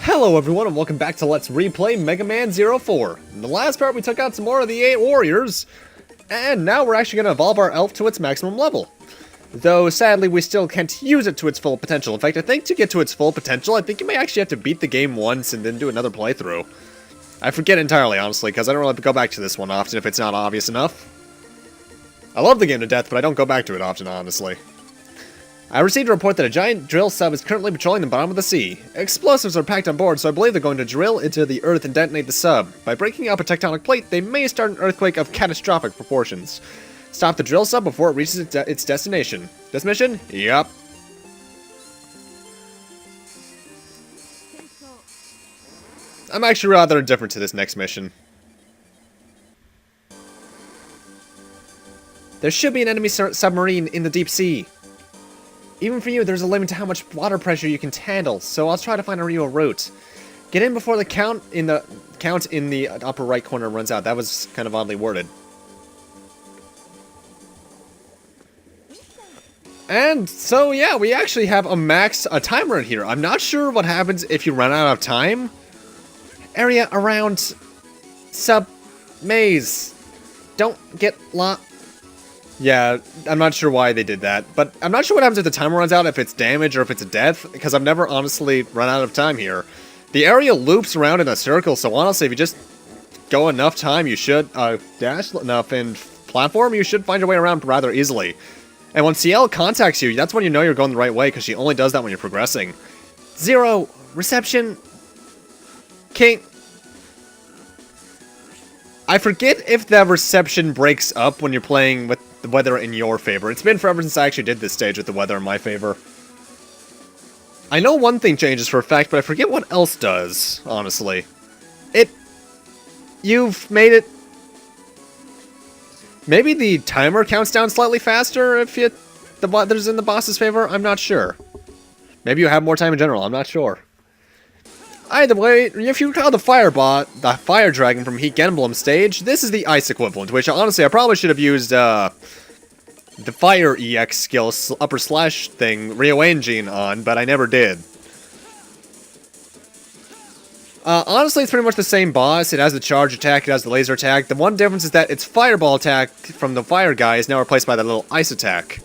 Hello everyone and welcome back to Let's Replay Megaman 04. In the last part we took out some more of the 8 warriors, and now we're actually going to evolve our elf to its maximum level. Though sadly we still can't use it to its full potential. In fact, I think to get to its full potential, I think you may actually have to beat the game once and then do another playthrough. I forget entirely, honestly, because I don't really go back to this one often if it's not obvious enough. I love the game to death, but I don't go back to it often, honestly. I received a report that a giant drill sub is currently patrolling the bottom of the sea. Explosives are packed on board, so I believe they're going to drill into the earth and detonate the sub. By breaking up a tectonic plate, they may start an earthquake of catastrophic proportions. Stop the drill sub before it reaches its destination. This mission? Yup. I'm actually rather indifferent to this next mission. There should be an enemy submarine in the deep sea. Even for you, there's a limit to how much water pressure you can handle, so I'll try to find a route. Get in before the count in the upper right corner runs out. That was kind of oddly worded. And so yeah, we actually have a timer in here. I'm not sure what happens if you run out of time. Area around sub maze. Don't get lost. Yeah, I'm not sure why they did that, but I'm not sure what happens if the timer runs out, if it's damage or if it's a death, because I've never honestly run out of time here. The area loops around in a circle, so honestly, if you just go enough time, you should, dash enough in platform, you should find your way around rather easily. And when CL contacts you, that's when you know you're going the right way, because she only does that when you're progressing. 0, reception, King. I forget if the reception breaks up when you're playing with the weather in your favor. It's been forever since I actually did this stage with the weather in my favor. I know one thing changes for a fact, but I forget what else does, honestly. You've made it... Maybe the timer counts down slightly faster if the weather's in the boss's favor? I'm not sure. Maybe you have more time in general, I'm not sure. Either way, if you recall the fire dragon from Heat Emblem stage, this is the ice equivalent, which honestly I probably should have used the fire EX skill upper slash thing, rearranging on, but I never did. Honestly, it's pretty much the same boss. It has the charge attack, it has the laser attack. The one difference is that its fireball attack from the fire guy is now replaced by that little ice attack.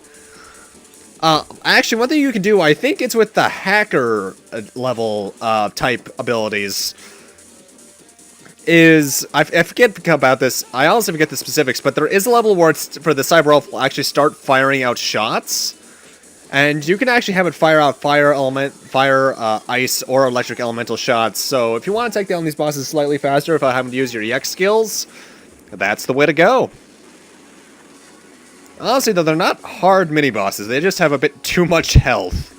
Actually, one thing you can do, I think it's with the hacker level type abilities, is, I forget about this, I honestly forget the specifics, but there is a level where it's, for the Cyber Elf will actually start firing out shots, and you can actually have it fire out fire, ice, or electric elemental shots, so if you want to take down these bosses slightly faster without having to use your EX skills, that's the way to go. Honestly, though, they're not hard mini-bosses. They just have a bit too much health.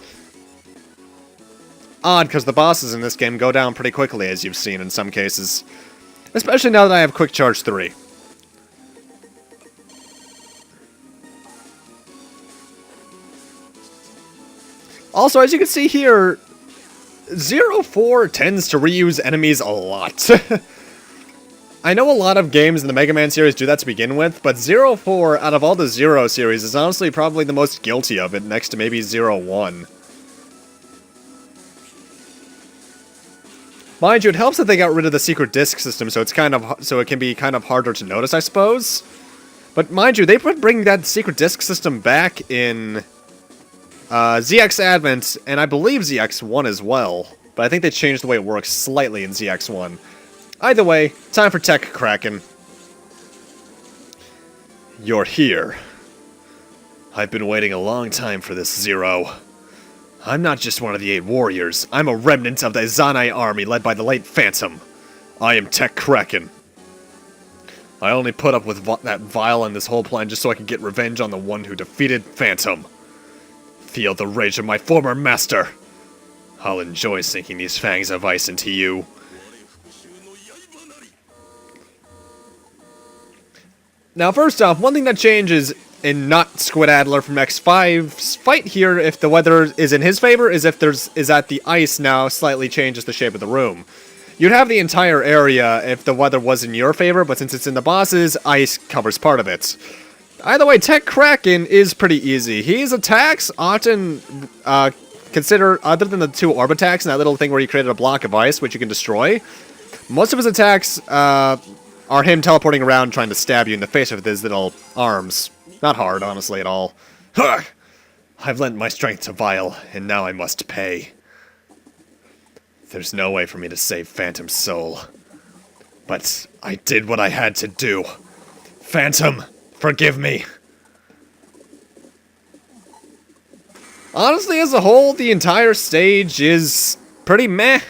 Odd, because the bosses in this game go down pretty quickly, as you've seen in some cases. Especially now that I have Quick Charge 3. Also, as you can see here, 04 tends to reuse enemies a lot. I know a lot of games in the Mega Man series do that to begin with, but 04, out of all the Zero series, is honestly probably the most guilty of it, next to maybe 01. Mind you, it helps that they got rid of the secret disc system, so it can be kind of harder to notice, I suppose. But mind you, they put bringing that secret disc system back in ZX Advent, and I believe ZX1 as well. But I think they changed the way it works slightly in ZX1. Either way, time for Tech Kraken. You're here. I've been waiting a long time for this, Zero. I'm not just one of the 8 warriors. I'm a remnant of the Zanai army led by the late Phantom. I am Tech Kraken. I only put up with that Vile and this whole plan just so I could get revenge on the one who defeated Phantom. Feel the rage of my former master. I'll enjoy sinking these fangs of ice into you. Now, first off, one thing that changes in not Squid Adler from X5's fight here, if the weather is in his favor, is that the ice now slightly changes the shape of the room. You'd have the entire area if the weather was in your favor, but since it's in the bosses, ice covers part of it. Either way, Tech Kraken is pretty easy. His attacks often consider, other than the 2 orb attacks and that little thing where he created a block of ice, which you can destroy, most of his attacks are him teleporting around trying to stab you in the face with his little arms. Not hard, honestly, at all. I've lent my strength to Vile, and now I must pay. There's no way for me to save Phantom's soul. But I did what I had to do. Phantom, forgive me. Honestly, as a whole, the entire stage is pretty meh.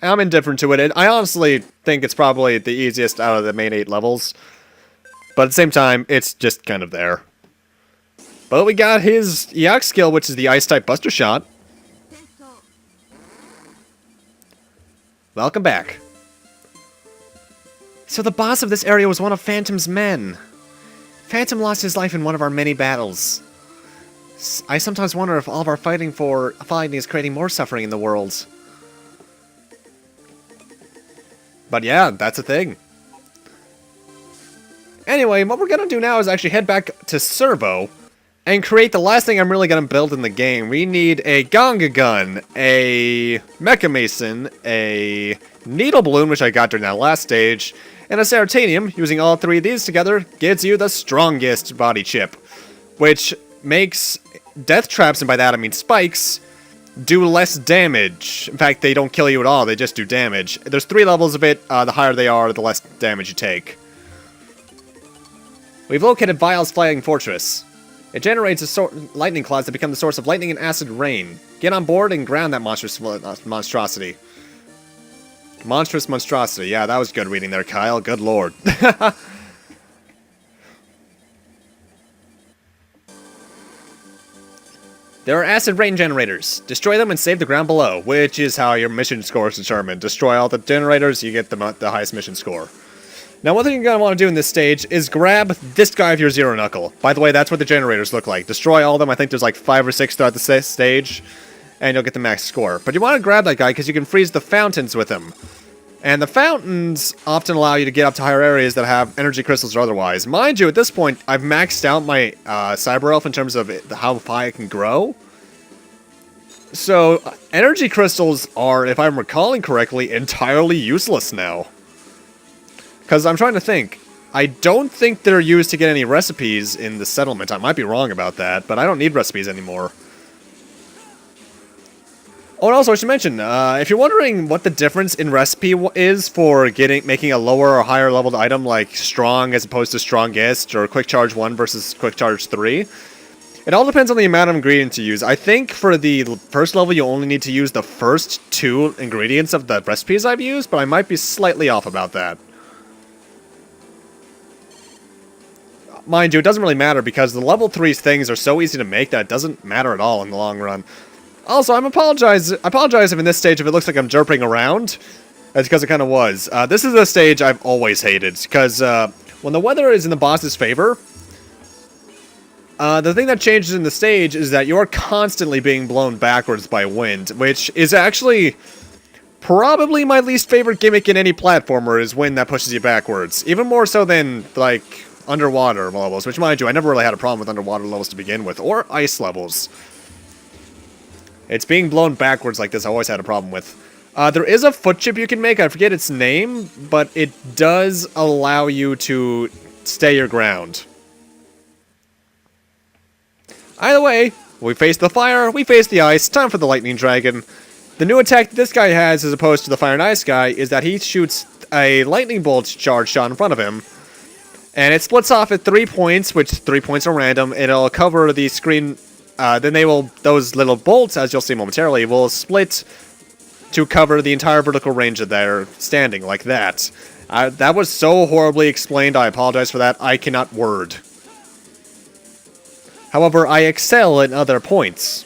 I'm indifferent to it. I honestly think it's probably the easiest out of the main 8 levels. But at the same time, it's just kind of there. But we got his EX skill, which is the Ice-type Buster Shot. Welcome back. So the boss of this area was one of Phantom's men. Phantom lost his life in one of our many battles. I sometimes wonder if all of our fighting is creating more suffering in the world. But yeah, that's a thing. Anyway, what we're gonna do now is actually head back to Servo and create the last thing I'm really gonna build in the game. We need a Gonga Gun, a Mecha Mason, a Needle Balloon, which I got during that last stage, and a Ceratanium. Using all 3 of these together gives you the strongest body chip, which makes death traps, and by that I mean spikes, do less damage. In fact, they don't kill you at all, they just do damage. There's 3 levels of it, the higher they are, the less damage you take. We've located Vile's Flying Fortress. It generates lightning clouds that become the source of lightning and acid rain. Get on board and ground that monstrosity. Monstrous monstrosity. Yeah, that was good reading there, Kyle. Good lord. There are acid rain generators. Destroy them and save the ground below, which is how your mission score is determined. Destroy all the generators, you get the highest mission score. Now, one thing you're going to want to do in this stage is grab this guy of your Zero Knuckle. By the way, that's what the generators look like. Destroy all of them. I think there's like 5 or 6 throughout the stage, and you'll get the max score. But you want to grab that guy because you can freeze the fountains with him. And the fountains often allow you to get up to higher areas that have energy crystals or otherwise. Mind you, at this point, I've maxed out my Cyber Elf in terms of how high it can grow. So, energy crystals are, if I'm recalling correctly, entirely useless now. Because I'm trying to think. I don't think they're used to get any recipes in the settlement. I might be wrong about that, but I don't need recipes anymore. Oh, and also I should mention, if you're wondering what the difference in recipe is for making a lower or higher leveled item like Strong as opposed to Strongest, or Quick Charge 1 versus Quick Charge 3, it all depends on the amount of ingredients you use. I think for the first level you only need to use the first 2 ingredients of the recipes I've used, but I might be slightly off about that. Mind you, it doesn't really matter because the level 3 things are so easy to make that it doesn't matter at all in the long run. Also, I apologize if in this stage if it looks like I'm derping around. That's because it kind of was. This is a stage I've always hated, because when the weather is in the boss's favor, the thing that changes in the stage is that you're constantly being blown backwards by wind, which is actually probably my least favorite gimmick in any platformer, is wind that pushes you backwards. Even more so than, like, underwater levels, which, mind you, I never really had a problem with underwater levels to begin with, or ice levels. It's being blown backwards like this I always had a problem with. There is a foot chip you can make, I forget its name, but it does allow you to stay your ground. Either way, we face the fire, we face the ice, time for the lightning dragon. The new attack that this guy has, as opposed to the fire and ice guy, is that he shoots a lightning bolt charge shot in front of him. And it splits off at 3 points, which 3 points are random. It'll cover the screen. Then those little bolts, as you'll see momentarily, will split to cover the entire vertical range that they're standing, like that. That was so horribly explained, I apologize for that. I cannot word. However, I excel in other points.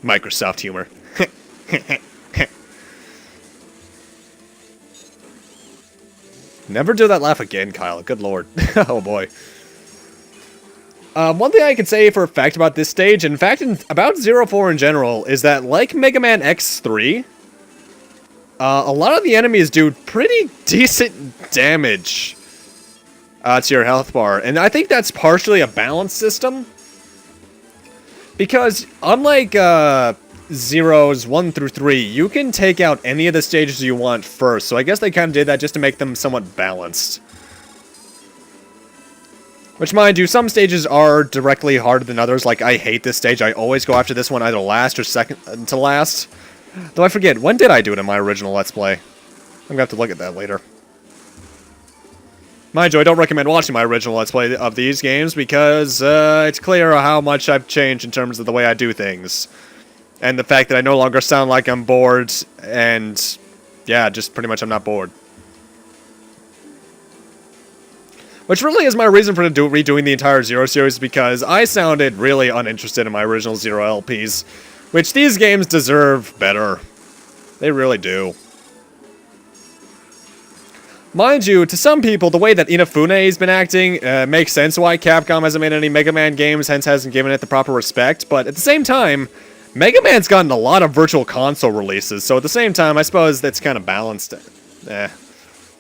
Microsoft humor. Never do that laugh again, Kyle. Good lord. Oh boy. One thing I can say for a fact about this stage, in fact, about 04 in general, is that like Mega Man X3, A lot of the enemies do pretty decent damage to your health bar, and I think that's partially a balance system. Because unlike Zeros 1 through 3, you can take out any of the stages you want first, so I guess they kind of did that just to make them somewhat balanced. Which, mind you, some stages are directly harder than others. Like, I hate this stage. I always go after this one either last or second to last. Though I forget, when did I do it in my original Let's Play? I'm gonna have to look at that later. Mind you, I don't recommend watching my original Let's Play of these games because it's clear how much I've changed in terms of the way I do things. And the fact that I no longer sound like I'm bored, and yeah, just pretty much I'm not bored. Which really is my reason for redoing the entire Zero series, because I sounded really uninterested in my original Zero LPs. Which these games deserve better. They really do. Mind you, to some people, the way that Inafune's been acting makes sense why Capcom hasn't made any Mega Man games, hence hasn't given it the proper respect, but at the same time, Mega Man's gotten a lot of Virtual Console releases, so at the same time, I suppose that's kind of balanced.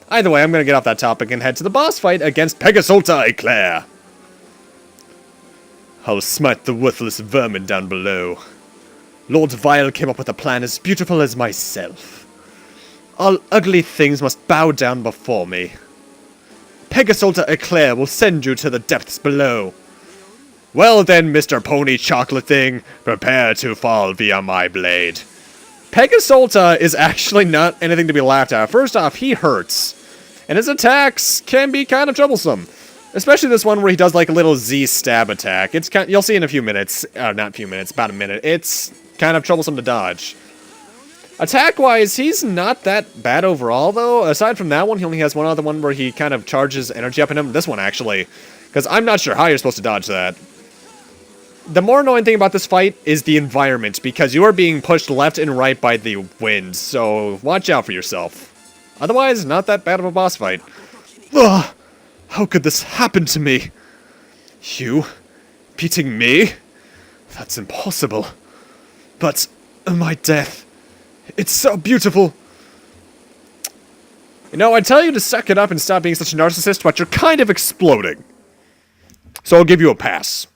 Either way, I'm going to get off that topic and head to the boss fight against Pegasolta Eclairs. I'll smite the worthless vermin down below. Lord Vile came up with a plan as beautiful as myself. All ugly things must bow down before me. Pegasolta Eclairs will send you to the depths below. Well then, Mr. Pony Chocolate Thing, prepare to fall via my blade. Pegasolta is actually not anything to be laughed at. First off, he hurts. And his attacks can be kind of troublesome. Especially this one where he does like a little Z stab attack. It's kind, you'll see in a few minutes. Not a few minutes, about a minute. It's kind of troublesome to dodge. Attack-wise, he's not that bad overall, though. Aside from that one, he only has one other one where he kind of charges energy up in him. This one, actually. Because I'm not sure how you're supposed to dodge that. The more annoying thing about this fight is the environment, because you are being pushed left and right by the wind, so watch out for yourself. Otherwise, not that bad of a boss fight. Ugh! How could this happen to me? You? Beating me? That's impossible. But my death... it's so beautiful! You know, I tell you to suck it up and stop being such a narcissist, but you're kind of exploding. So I'll give you a pass.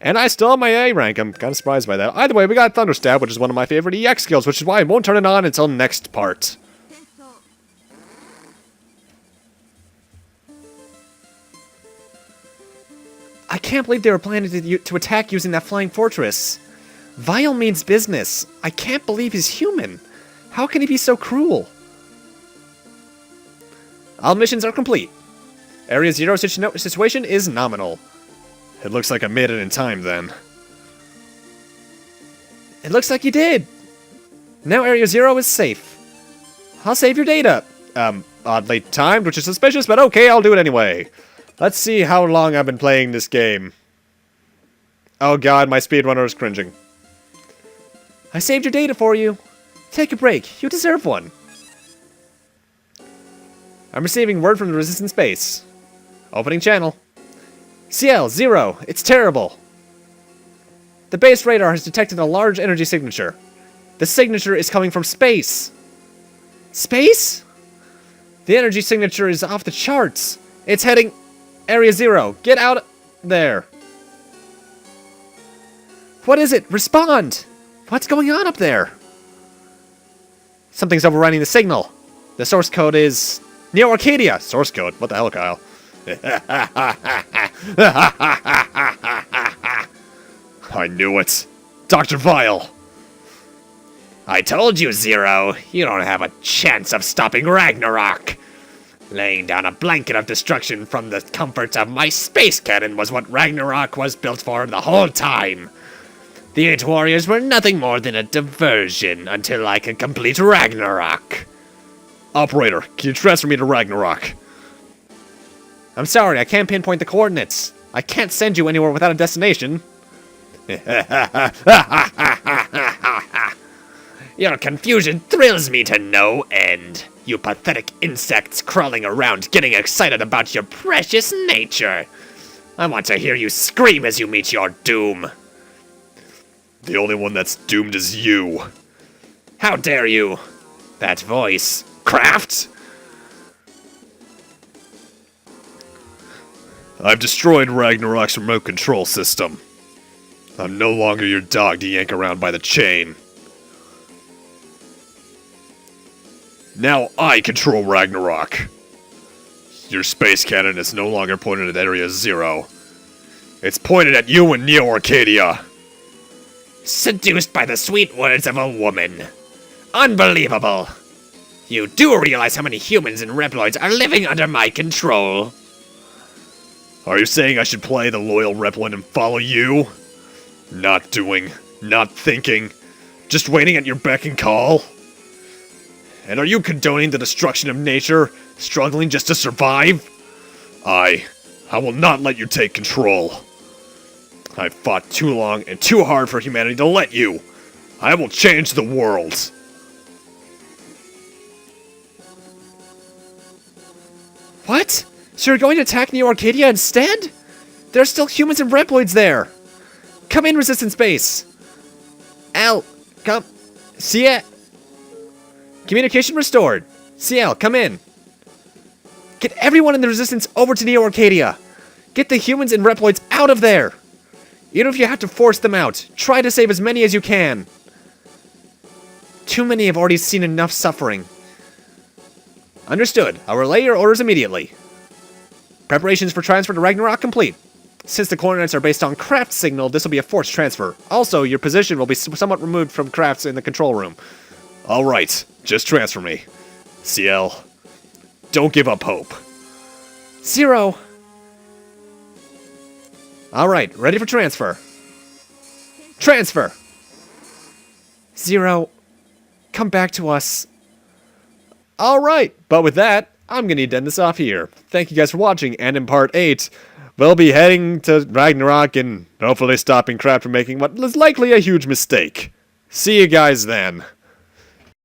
And I still have my A rank. I'm kind of surprised by that. Either way, we got Thunder Stab, which is one of my favorite EX skills, which is why I won't turn it on until next part. I can't believe they were planning to attack using that flying fortress. Vile means business. I can't believe he's human. How can he be so cruel? All missions are complete. Area 0 situation is nominal. It looks like I made it in time, then. It looks like you did! Now Area 0 is safe. I'll save your data. Oddly timed, which is suspicious, but okay, I'll do it anyway. Let's see how long I've been playing this game. Oh god, my speedrunner is cringing. I saved your data for you. Take a break. You deserve one. I'm receiving word from the Resistance base. Opening channel. CL0, it's terrible. The base radar has detected a large energy signature. The signature is coming from space. Space? The energy signature is off the charts. It's heading... Area 0, get out there. What is it? Respond! What's going on up there? Something's overriding the signal. The source code is... Neo Arcadia! Source code? What the hell, Kyle? I knew it. Dr. Vile! I told you, Zero. You don't have a chance of stopping Ragnarok. Laying down a blanket of destruction from the comforts of my space cannon was what Ragnarok was built for the whole time. The 8 warriors were nothing more than a diversion until I could complete Ragnarok. Operator, can you transfer me to Ragnarok? I'm sorry, I can't pinpoint the coordinates. I can't send you anywhere without a destination. Your confusion thrills me to no end. You pathetic insects crawling around getting excited about your precious nature. I want to hear you scream as you meet your doom. The only one that's doomed is you. How dare you? That voice. Craft? I've destroyed Ragnarok's remote control system. I'm no longer your dog to yank around by the chain. Now I control Ragnarok. Your space cannon is no longer pointed at Area 0. It's pointed at you and Neo Arcadia. Seduced by the sweet words of a woman. Unbelievable. You do realize how many humans and Reploids are living under my control. Are you saying I should play the loyal Reploid and follow you? Not doing, not thinking, just waiting at your beck and call? And are you condoning the destruction of nature, struggling just to survive? I will not let you take control. I've fought too long and too hard for humanity to let you. I will change the world. What? So you're going to attack Neo Arcadia instead? There are still humans and Reploids there. Come in, Resistance Base. Al, come. Ciel. Communication restored. Ciel, come in. Get everyone in the Resistance over to Neo Arcadia. Get the humans and Reploids out of there. Even if you have to force them out, try to save as many as you can. Too many have already seen enough suffering. Understood. I'll relay your orders immediately. Preparations for transfer to Ragnarok complete. Since the coordinates are based on Craft's signal, this will be a forced transfer. Also, your position will be somewhat removed from Craft's in the control room. Alright, just transfer me. Ciel, don't give up hope. 0. Alright, ready for transfer. Transfer! 0. Come back to us. Alright, but with that, I'm going to need to end this off here. Thank you guys for watching, and in part 8, we'll be heading to Ragnarok and hopefully stopping Kraken from making what is likely a huge mistake. See you guys then.